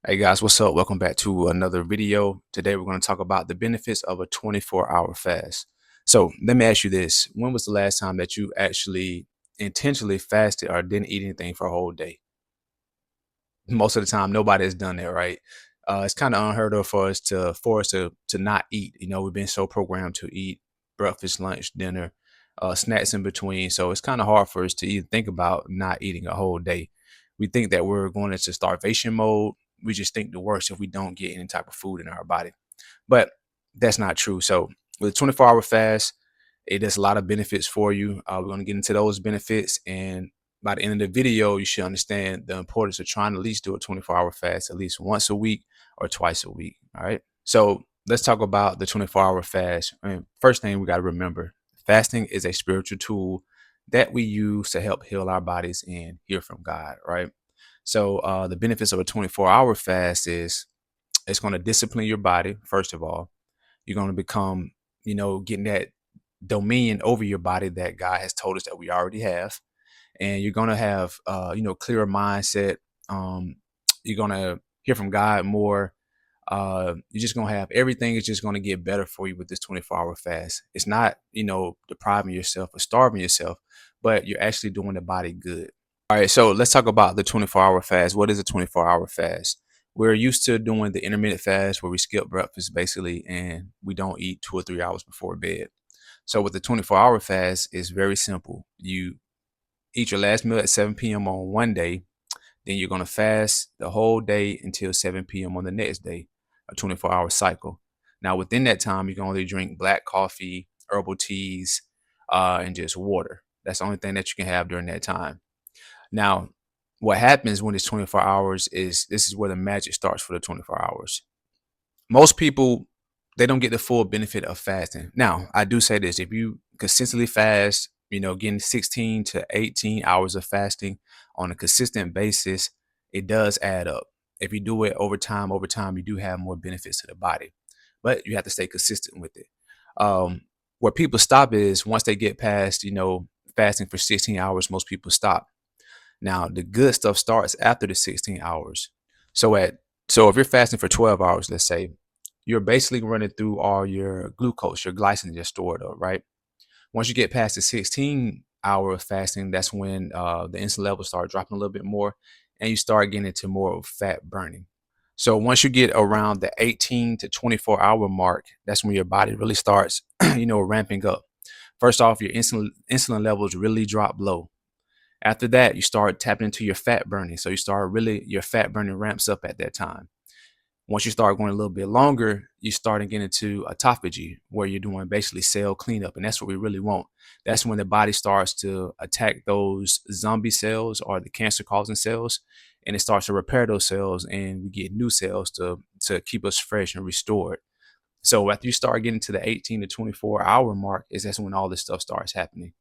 Hey guys, what's up? Welcome back to another video. Today we're going to talk about the benefits of a 24-hour fast. So let me ask you this. When was the last time that you actually intentionally fasted or didn't eat anything for a whole day? Most of the time, nobody has done that, right? It's kind of unheard of for us to not eat. We've been so programmed to eat breakfast, lunch, dinner, snacks in between. So it's kind of hard for us to even think about not eating a whole day. We think that we're going into starvation mode. We just think the worst if we don't get any type of food in our body. But that's not true. So with a 24-hour fast, it does a lot of benefits for you. We're going to get into those benefits, and by the end of the video, you should understand the importance of trying to at least do a 24-hour fast at least once a week or twice a week. All right. So let's talk about the 24-hour fast. First thing we got to remember, fasting is a spiritual tool that we use to help heal our bodies and hear from God. Right. So the benefits of a 24-hour fast is it's going to discipline your body. First of all, you're going to become, getting that dominion over your body that God has told us that we already have, and you're gonna have clearer mindset. Um, you're gonna hear from God more. You're just gonna have everything is just gonna get better for you with this 24-hour fast. It's not depriving yourself or starving yourself, but you're actually doing the body good. All right, so let's talk about the 24-hour fast. What is a 24-hour fast? We're used to doing the intermittent fast where we skip breakfast basically and we don't eat 2 or 3 hours before bed. So with the 24-hour fast, it's very simple. You eat your last meal at 7 p.m. on one day, then you're going to fast the whole day until 7 p.m. on the next day, a 24-hour cycle. Now, within that time, you can only drink black coffee, herbal teas, and just water. That's the only thing that you can have during that time. Now, what happens when it's 24 hours is this is where the magic starts for the 24 hours. Most people, they don't get the full benefit of fasting. Now, I do say this, if you consistently fast, getting 16 to 18 hours of fasting on a consistent basis, it does add up. If you do it over time, you do have more benefits to the body, but you have to stay consistent with it. Um, where people stop is once they get past, fasting for 16 hours, most people stop. Now, the good stuff starts after the 16 hours. So so if you're fasting for 12 hours, let's say, you're basically running through all your glucose, your glycogen just stored up, right? Once you get past the 16-hour of fasting, that's when the insulin levels start dropping a little bit more and you start getting into more of fat burning. So once you get around the 18 to 24-hour mark, that's when your body really starts, ramping up. First off, your insulin levels really drop low. After that, you start tapping into your fat burning. So your fat burning ramps up at that time. Once you start going a little bit longer, you start getting into autophagy, where you're doing basically cell cleanup. And that's what we really want. That's when the body starts to attack those zombie cells or the cancer causing cells, and it starts to repair those cells, and we get new cells to keep us fresh and restored. So after you start getting to the 18 to 24-hour mark, that's when all this stuff starts happening.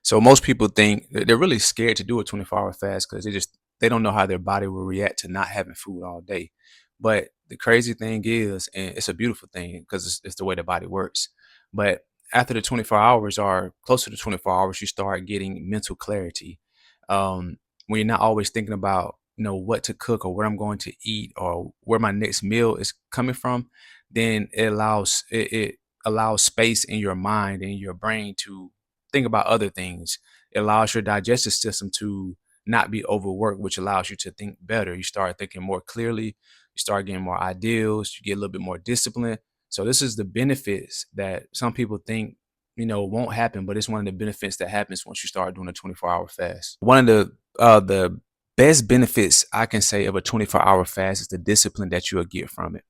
So most people think they're really scared to do a 24-hour fast because they don't know how their body will react to not having food all day. But the crazy thing is, and it's a beautiful thing because it's the way the body works. But after the 24 hours or closer to 24 hours, you start getting mental clarity. When you're not always thinking about, what to cook or what I'm going to eat or where my next meal is coming from, then it allows space in your mind and your brain to think about other things. It allows your digestive system to not be overworked, which allows you to think better. You start thinking more clearly, you start getting more ideals, you get a little bit more discipline. So this is the benefits that some people think, won't happen, but it's one of the benefits that happens once you start doing a 24-hour fast. One of the best benefits I can say of a 24-hour fast is the discipline that you'll get from it.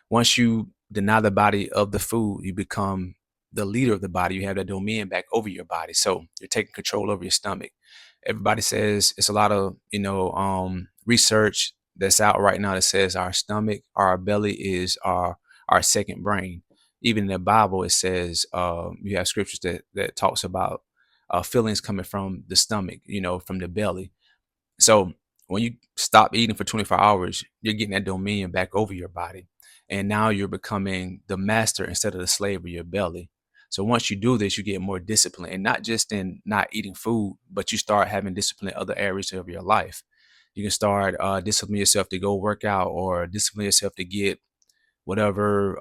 Once you deny the body of the food, you become the leader of the body. You have that dominion back over your body. So you're taking control over your stomach. Everybody says it's a lot of, research that's out right now that says our stomach, our belly is our second brain. Even in the Bible, it says you have scriptures that talks about feelings coming from the stomach, from the belly. So when you stop eating for 24 hours, you're getting that dominion back over your body. And now you're becoming the master instead of the slave of your belly. So once you do this, you get more discipline, and not just in not eating food, but you start having discipline in other areas of your life. You can start disciplining yourself to go work out or discipline yourself to get whatever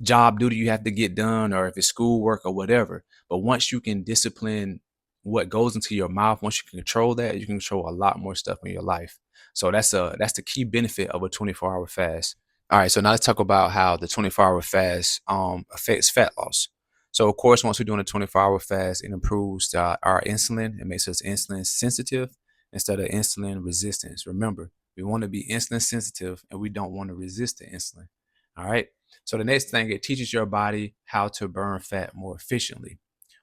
job duty you have to get done, or if it's schoolwork or whatever. But once you can discipline what goes into your mouth, once you can control that, you can control a lot more stuff in your life. So that's the key benefit of a 24-hour fast. All right, so now let's talk about how the 24-hour fast affects fat loss. So of course, once we're doing a 24-hour fast, it improves our insulin. It makes us insulin sensitive instead of insulin resistance. Remember, we want to be insulin sensitive and we don't want to resist the insulin. All right. So the next thing, it teaches your body how to burn fat more efficiently.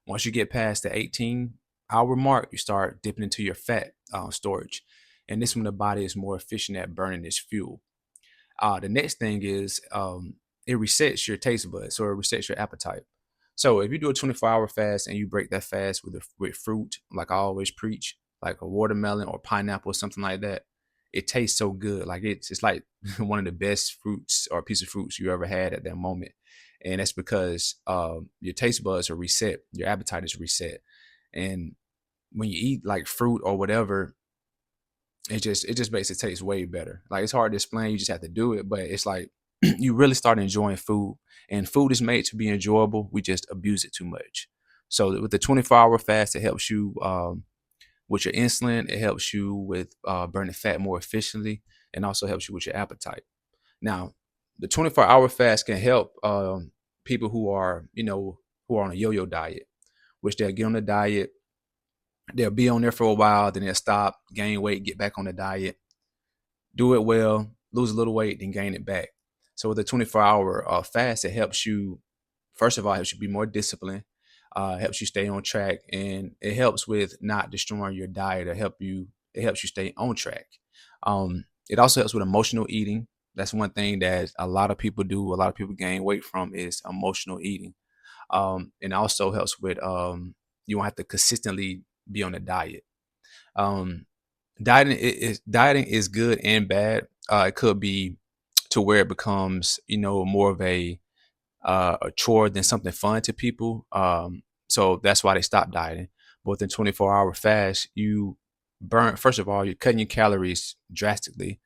Once you get past the 18-hour mark, you start dipping into your fat storage. And this is when the body is more efficient at burning this fuel. The next thing is it resets your taste buds, so it resets your appetite. So if you do a 24-hour fast and you break that fast with fruit, like I always preach, like a watermelon or pineapple or something like that, it tastes so good. Like it's like one of the best fruits or piece of fruits you ever had at that moment. And that's because your taste buds are reset, your appetite is reset. And when you eat like fruit or whatever, it just makes it taste way better. Like it's hard to explain, you just have to do it, but it's like you really start enjoying food. And food is made to be enjoyable. We just abuse it too much. So with the 24-hour fast, it helps you with your insulin. It helps you with burning fat more efficiently, and also helps you with your appetite. Now, the 24-hour fast can help people who are, who are on a yo-yo diet, which they'll get on the diet, they'll be on there for a while, then they'll stop, gain weight, get back on the diet, do it well, lose a little weight, then gain it back. So with the 24-hour fast, it helps you, first of all, it helps you be more disciplined, helps you stay on track, and it helps with not destroying your diet. It helps you stay on track. It also helps with emotional eating. That's one thing that a lot of people do. A lot of people gain weight from is emotional eating. And also helps with you don't have to consistently be on a diet. Um, dieting is good and bad. It could be to where it becomes, more of a chore than something fun to people. So that's why they stop dieting. But within 24-hour fast, you burn. First of all, you're cutting your calories drastically.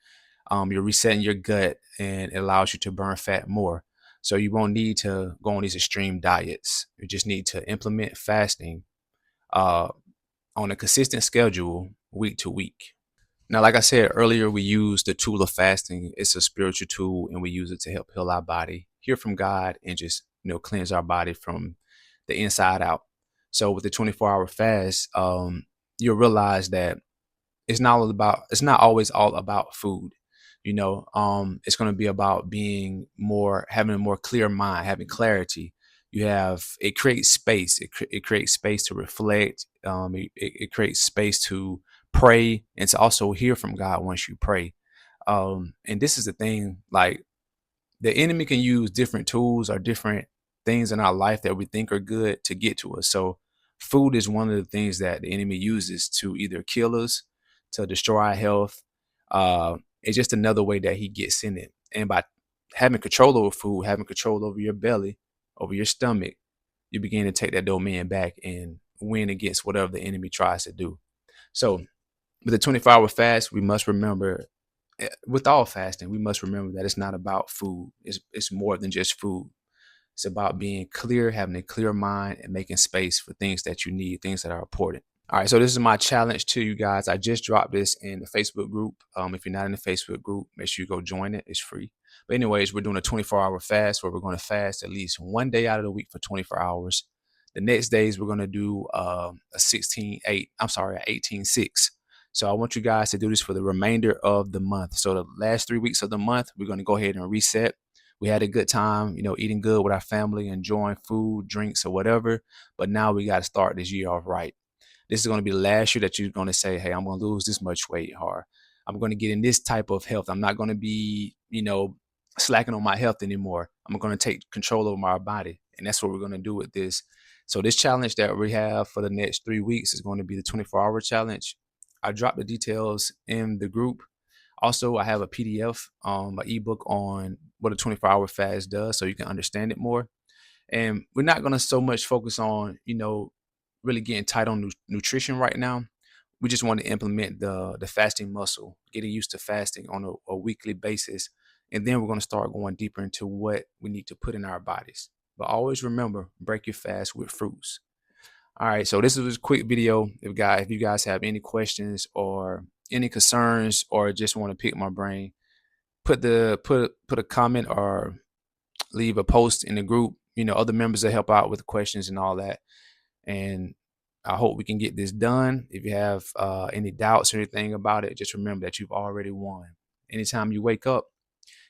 You're resetting your gut, and it allows you to burn fat more. So you won't need to go on these extreme diets. You just need to implement fasting uh, on a consistent schedule week to week. Now, like I said earlier, we use the tool of fasting. It's a spiritual tool, and we use it to help heal our body, hear from God, and just cleanse our body from the inside out. So with the 24-hour fast, you'll realize that it's not always all about food. It's going to be about having a more clear mind, having clarity. It creates space. It creates space to reflect. It creates space to pray and to also hear from God once you pray. And this is the thing, like the enemy can use different tools or different things in our life that we think are good to get to us. So food is one of the things that the enemy uses to either kill us, to destroy our health. It's just another way that he gets in it. And by having control over food, having control over your belly, over your stomach, you begin to take that domain back and win against whatever the enemy tries to do. So with the 24-hour fast, we must remember, with all fasting, we must remember that it's not about food. It's more than just food. It's about being clear, having a clear mind, and making space for things that you need, things that are important. All right, so this is my challenge to you guys. I just dropped this in the Facebook group. If you're not in the Facebook group, make sure you go join it. It's free. But anyways, we're doing a 24-hour fast where we're going to fast at least one day out of the week for 24 hours. The next days we're going to do a 18-6. So I want you guys to do this for the remainder of the month. So the last 3 weeks of the month, we're going to go ahead and reset. We had a good time, eating good with our family, enjoying food, drinks, or whatever. But now we got to start this year off right. This is going to be the last year that you're going to say, hey, I'm going to lose this much weight, or I'm going to get in this type of health. I'm not going to be, slacking on my health anymore. I'm going to take control over my body. And that's what we're going to do with this. So this challenge that we have for the next 3 weeks is going to be the 24-hour challenge. I dropped the details in the group. Also, I have a PDF, an ebook on what a 24-hour fast does, so you can understand it more. And we're not going to so much focus on, really getting tight on nutrition right now. we just want to implement the fasting muscle, getting used to fasting on a weekly basis. And then we're going to start going deeper into what we need to put in our bodies. But always remember, break your fast with fruits. All right, so this is a quick video. If you guys have any questions or any concerns or just want to pick my brain, put a comment or leave a post in the group. Other members that help out with questions and all that. And I hope we can get this done. If you have any doubts or anything about it, just remember that you've already won. Anytime you wake up,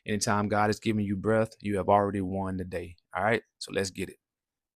anytime God is giving you breath, you have already won the day. All right, so let's get it.